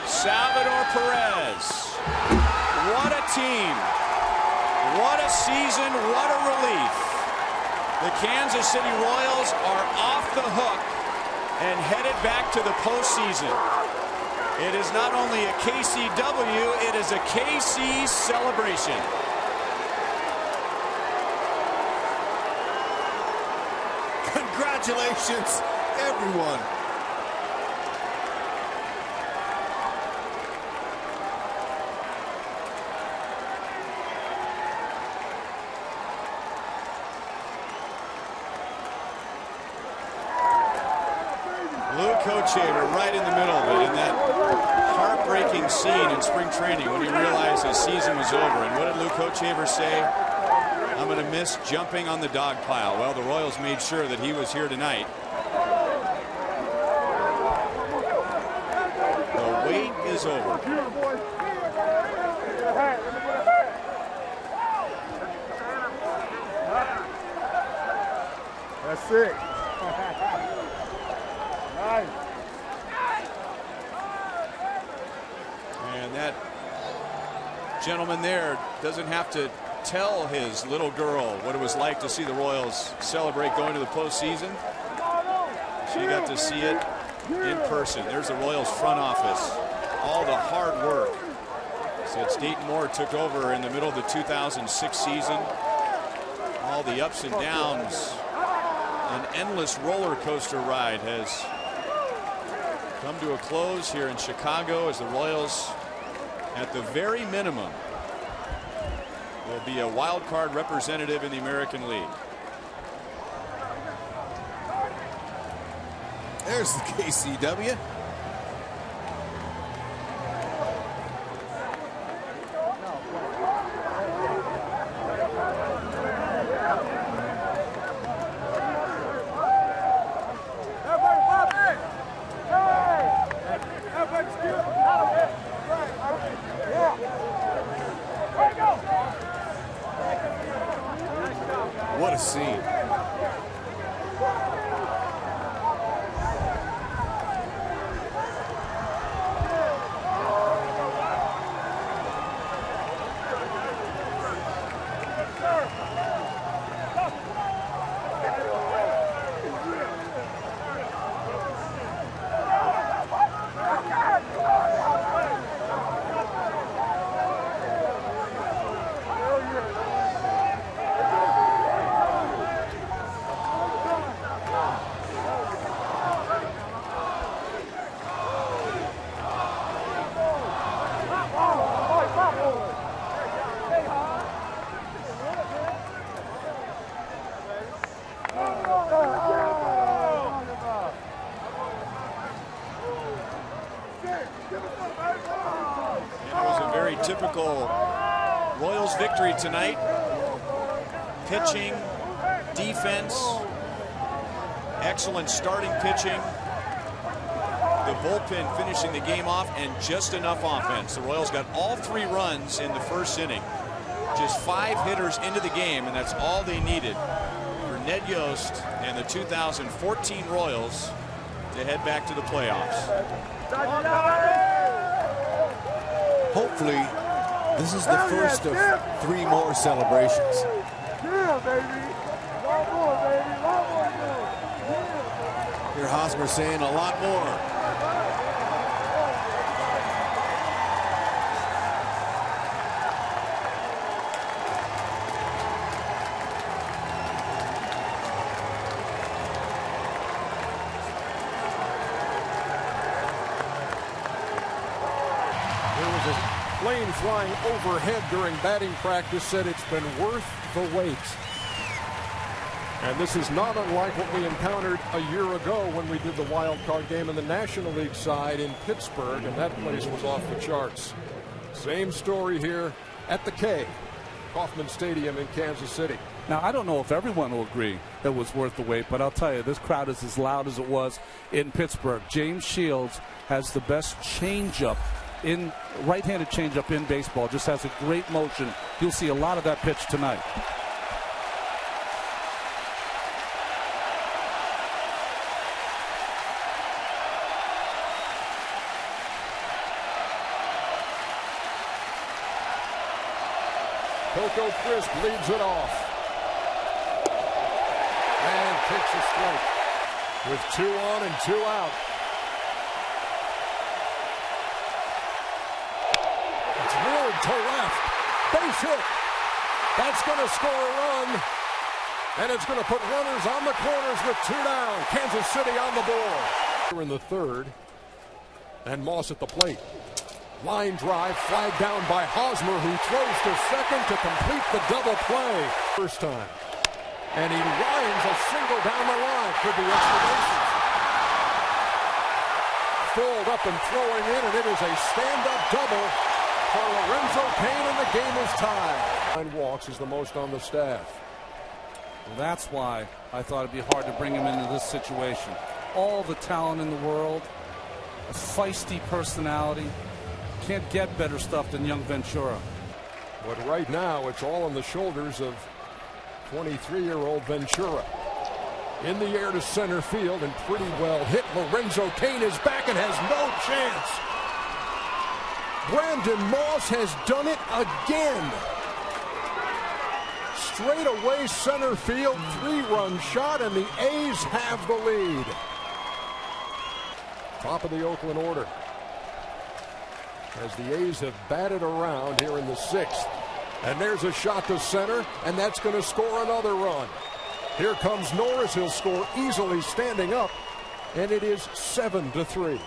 Salvador Perez. What a team. What a season. What a relief. The Kansas City Royals are off the hook and headed back to the postseason. It is not only a KCW, it is a KC celebration. Congratulations, everyone. Shaver right in the middle of it, in that heartbreaking scene in spring training when he realized his season was over. And what did Luke Hochevar say? I'm going to miss jumping on the dog pile. Well, the Royals made sure that he was here tonight. The wait is over. That's it. Nice. And that gentleman there doesn't have to tell his little girl what it was like to see the Royals celebrate going to the postseason. She got to see it in person. There's the Royals front office. All the hard work since Dayton Moore took over in the middle of the 2006 season. All the ups and downs. An endless roller coaster ride has come to a close here in Chicago as the Royals, at the very minimum, will be a wild card representative in the American League. There's the KCW. What a scene. Typical Royals victory tonight. Pitching, defense, excellent starting pitching. The bullpen finishing the game off, and just enough offense. The Royals got all 3 runs in the first inning. Just 5 hitters into the game, and that's all they needed for Ned Yost and the 2014 Royals to head back to the playoffs. Hopefully, this is the first of 3 more celebrations. Yeah, baby. One more, baby. One more. Here Hosmer saying a lot more. Plane flying overhead during batting practice said it's been worth the wait. And this is not unlike what we encountered a year ago when we did the wild card game in the National League side in Pittsburgh, and that place was off the charts. Same story here at the K, Kauffman Stadium in Kansas City. Now, I don't know if everyone will agree it was worth the wait, but I'll tell you, this crowd is as loud as it was in Pittsburgh. James Shields has the best changeup in right-handed changeup in baseball. Just has a great motion. You'll see a lot of that pitch tonight. Coco Crisp leads it off. And takes a strike with 2 on and 2 out. It's whirled to left. Base hit. That's going to score a run. And it's going to put runners on the corners with 2 down. Kansas City on the board. We're in the third. And Moss at the plate. Line drive, flagged down by Hosmer, who throws to second to complete the double play. First time. And he lines a single down the line. Could be extra bases. Filled up and throwing in, and it is a stand-up double for Lorenzo Cain, and the game is tied. 9 walks is the most on the staff. Well, that's why I thought it'd be hard to bring him into this situation. All the talent in the world, a feisty personality. Can't get better stuff than young Ventura. But right now, it's all on the shoulders of 23-year-old Ventura. In the air to center field and pretty well hit. Lorenzo Cain is back and has no chance. Brandon Moss has done it again. Straight away center field, 3-run shot, and the A's have the lead. Top of the Oakland order. As the A's have batted around here in the 6th. And there's a shot to center, and that's going to score another run. Here comes Norris. He'll score easily standing up, and it is 7-3.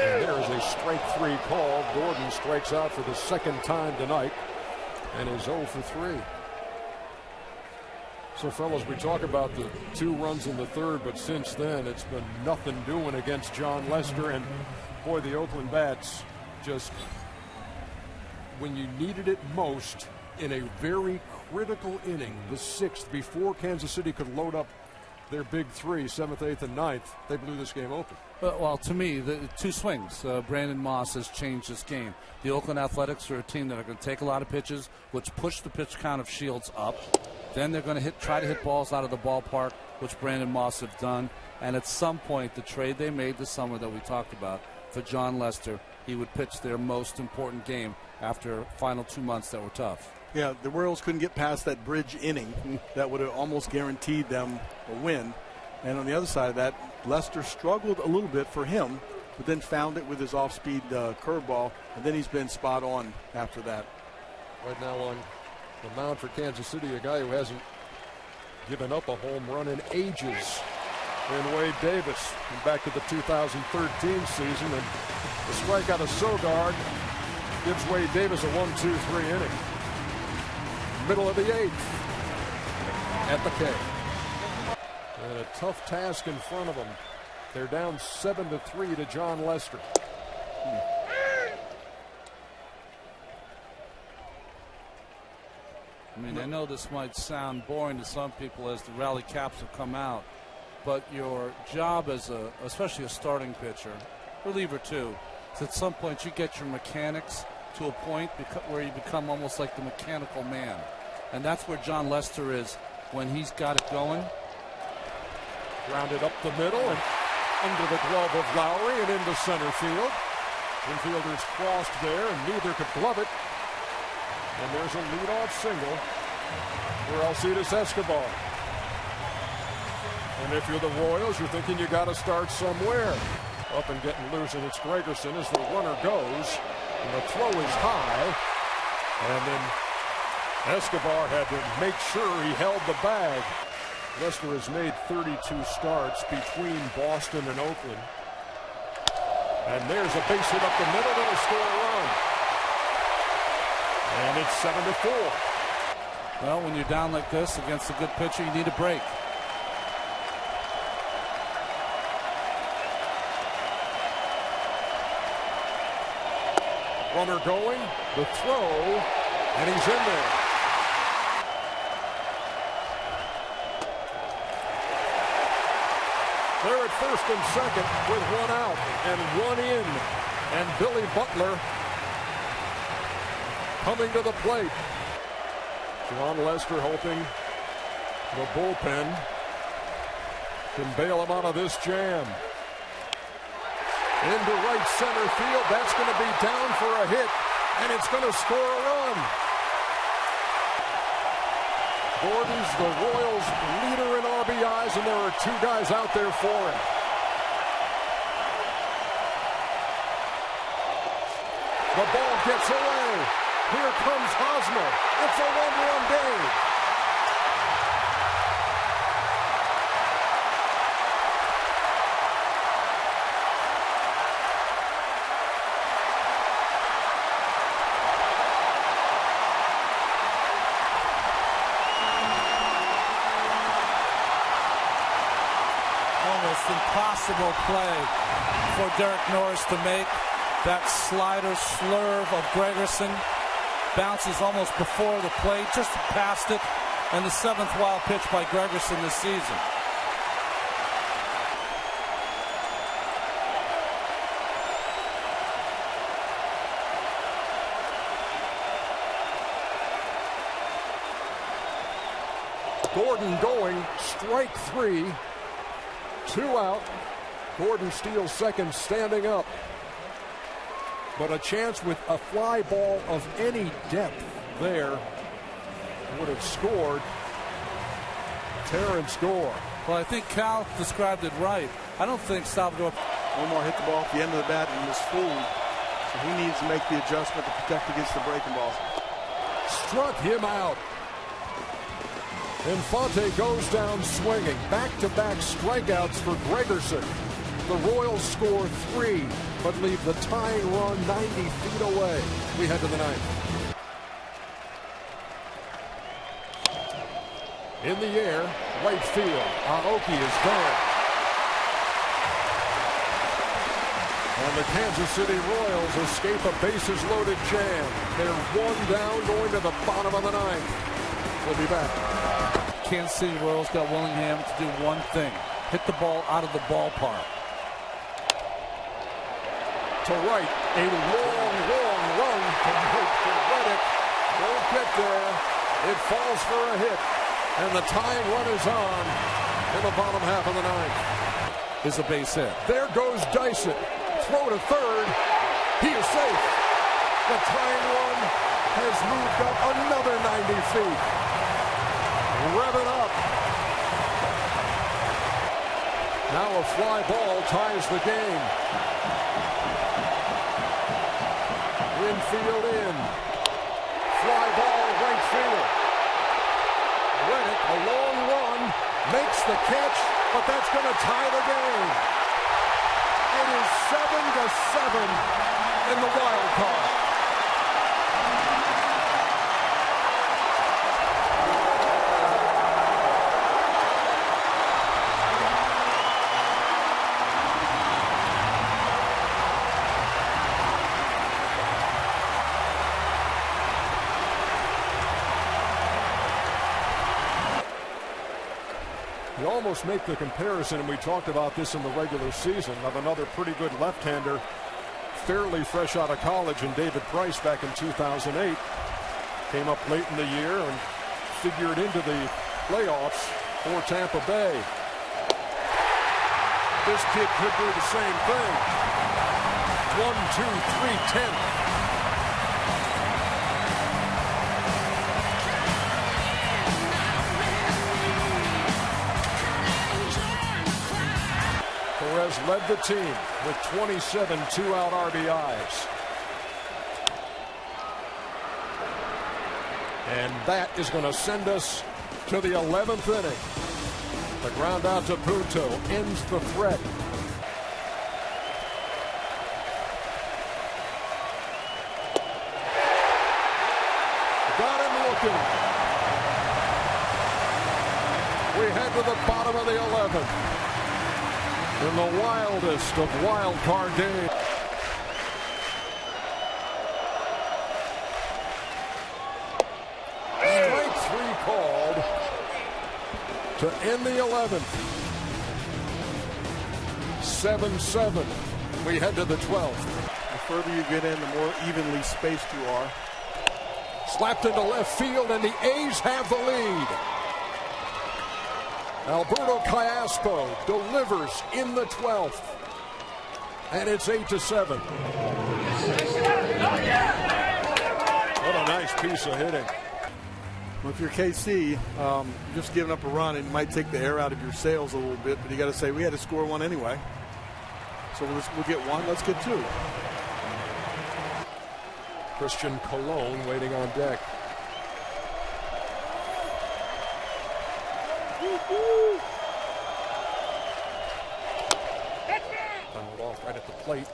And there is a strike 3 call. Gordon strikes out for the 2nd time tonight and is 0 for 3. So, fellas, we talk about the 2 runs in the 3rd, but since then it's been nothing doing against John Lester. And, boy, the Oakland Bats just, when you needed it most, in a very critical inning, the 6th, before Kansas City could load up their big 3, 7th, 8th, and 9th, they blew this game open. Well, to me, the 2 swings. Brandon Moss has changed this game. The Oakland Athletics are a team that are going to take a lot of pitches, which push the pitch count of Shields up. Then they're going to try to hit balls out of the ballpark, which Brandon Moss have done. And at some point, the trade they made this summer that we talked about for John Lester, he would pitch their most important game after final 2 months that were tough. Yeah, the Royals couldn't get past that bridge inning that would have almost guaranteed them a win. And on the other side of that, Lester struggled a little bit for him, but then found it with his off-speed curveball, and then he's been spot on after that. Right now on the mound for Kansas City, a guy who hasn't given up a home run in ages, in Wade Davis. And back to the 2013 season, and the strikeout of Sogard gives Wade Davis a 1-2-3 inning. Middle of the 8th at the K. And a tough task in front of them. They're down 7-3 to John Lester. I mean, I know this might sound boring to some people as the rally caps have come out, but your job as especially a starting pitcher, reliever too, is at some point you get your mechanics to a point where you become almost like the mechanical man. And that's where John Lester is when he's got it going. Grounded up the middle and under the glove of Lowry and into center field. Infielders crossed there and neither could glove it. And there's a leadoff single for Alcides Escobar. And if you're the Royals, you're thinking you got to start somewhere. Up and getting loose, and it's Gregerson as the runner goes. And the throw is high. And then Escobar had to make sure he held the bag. Lester has made 32 starts between Boston and Oakland. And there's a base hit up the middle that'll score a run. And it's 7-4. Well, when you're down like this against a good pitcher, you need a break. Runner going, the throw, and he's in there. They're at first and second with 1 out and 1 in. And Billy Butler coming to the plate. John Lester hoping the bullpen can bail him out of this jam. Into right center field. That's going to be down for a hit, and it's going to score a run. Gordon's the Royals' leader in RBIs, and there are two guys out there for him. The ball gets away. Here comes Hosmer. It's a one-run game. Almost impossible play for Derek Norris to make. That slider slurve of Gregerson bounces almost before the plate, just past it, and the 7th wild pitch by Gregerson this season. Gordon going, strike 3, 2 out. Gordon steals second, standing up. But a chance with a fly ball of any depth there would have scored. Terrence Gore. Well, I think Cal described it right. I don't think Salvador. Omar hit the ball at the end of the bat and was fooled. So he needs to make the adjustment to protect against the breaking balls. Struck him out. Infante goes down swinging. Back-to-back strikeouts for Gregerson. The Royals score 3, but leave the tying run 90 feet away. We head to the 9th. In the air, right field. Aoki is there. And the Kansas City Royals escape a bases-loaded jam. They're 1 down going to the bottom of the 9th. We'll be back. Kansas City Royals got Willingham to do one thing: hit the ball out of the ballpark. To right, a long run to Reddick. Won't get there. It falls for a hit, and the tying run is on in the bottom half of the 9th. Is a base hit. There goes Dyson. Throw to third. He is safe. The tying run has moved up another 90 feet. Rev it up. Now a fly ball ties the game. Infield in. Fly ball right field. Reddick, a long run, makes the catch, but that's going to tie the game. It is 7-7 in the wild card. You almost make the comparison, and we talked about this in the regular season, of another pretty good left-hander, fairly fresh out of college, and David Price back in 2008. Came up late in the year and figured into the playoffs for Tampa Bay. This kid could do the same thing. 1, 2, 3, 10. Perez led the team with 27 two-out RBIs. And that is going to send us to the 11th inning. The ground out to Punto ends the threat. Got him looking. We head to the bottom of the 11th. In the wildest of wild card days. Strike 3 called to end the 11th. 7-7. We head to the 12th. The further you get in, the more evenly spaced you are. Slapped into left field, and the A's have the lead. Alberto Callaspo delivers in the 12th. and it's 8-7. What a nice piece of hitting. Well, if you're KC, just giving up a run, it might take the air out of your sails a little bit, but you got to say, we had to score one anyway. So we'll get one, let's get two. Christian Colon waiting on deck. Fouled off right at the plate.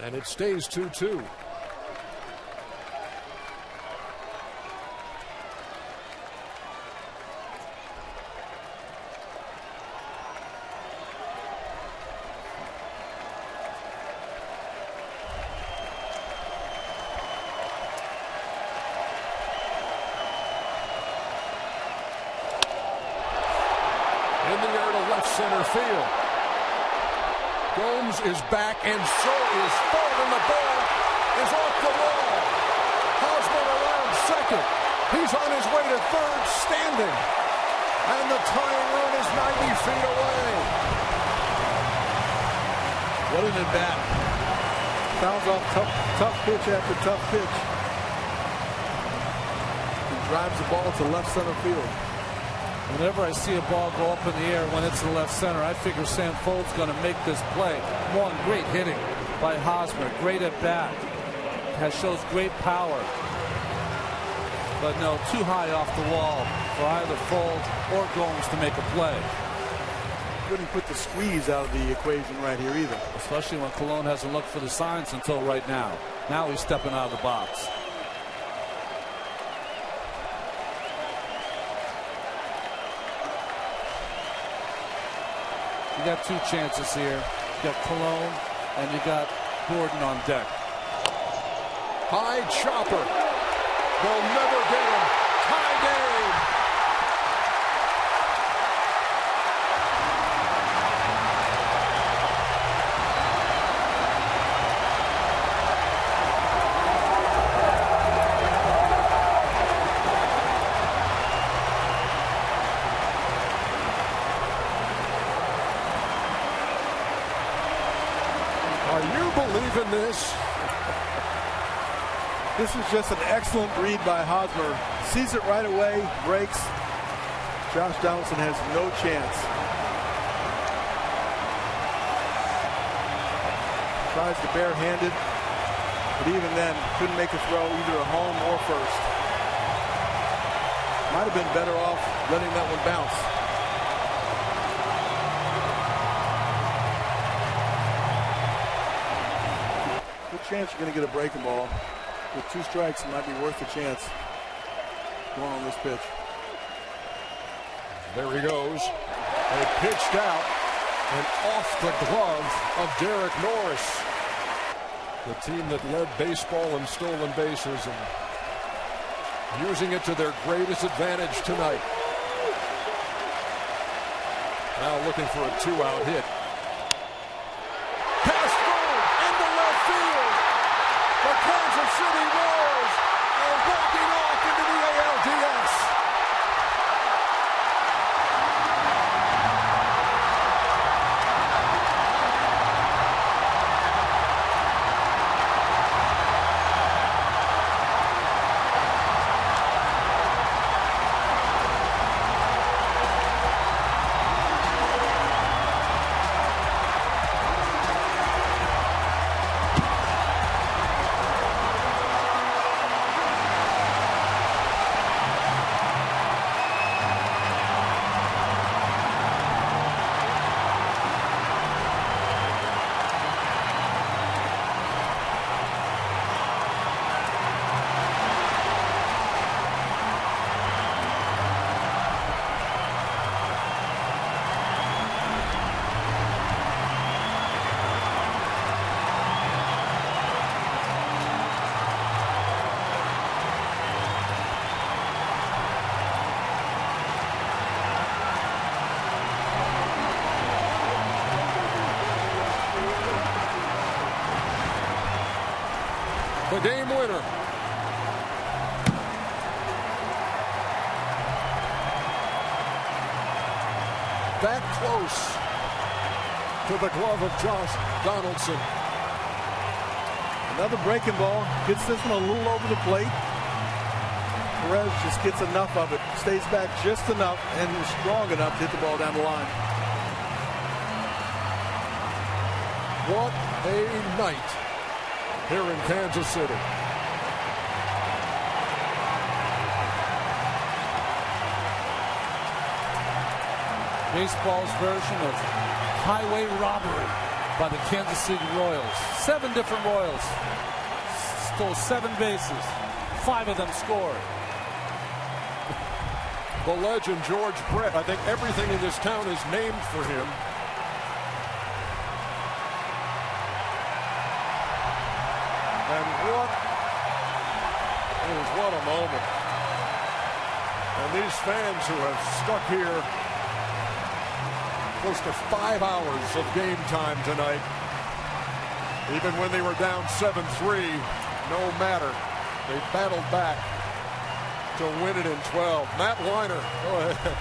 And it stays 2-2. In the air to left center field. Gomes is back, and so is Ford, and the ball is off the wall. Hosmer around second. He's on his way to third, standing. And the tying run is 90 feet away. What an at-bat. Fouls off tough pitch after tough pitch. He drives the ball to left center field. Whenever I see a ball go up in the air when it's in left center, I figure Sam Folt's going to make this play. One, great hitting by Hosmer. Great at bat. Shows great power. But no, too high off the wall for either Folt or Gomes to make a play. Couldn't put the squeeze out of the equation right here either. Especially when Colon hasn't looked for the signs until right now. Now he's stepping out of the box. You got two chances here. You got Colon and you got Gordon on deck. High chopper. They'll never get him. Tie game. Are you believing this? This is just an excellent read by Hosmer. Sees it right away, breaks. Josh Donaldson has no chance. Tries to barehanded, but even then couldn't make a throw either at home or first. Might have been better off letting that one bounce. Good chance you're going to get a breaking ball. With two strikes, it might be worth the chance going on this pitch. There he goes. A pitched out and off the glove of Derek Norris. The team that led baseball in stolen bases and using it to their greatest advantage tonight. Now looking for a two-out hit. Pass through into left field. The Kansas City Royals are walking off into the ALDS. The game winner. That close. to the glove of Josh Donaldson. Another breaking ball. Gets this one a little over the plate. Perez just gets enough of it. Stays back just enough and is strong enough to hit the ball down the line. What a night here in Kansas City. Baseball's version of highway robbery by the Kansas City Royals. 7 different Royals stole 7 bases. 5 of them scored. The legend George Brett. I think everything in this town is named for him. And what a moment. And these fans who have stuck here close to 5 hours of game time tonight. Even when they were down 7-3, no matter. They battled back to win it in 12. Matt Weiner, go ahead.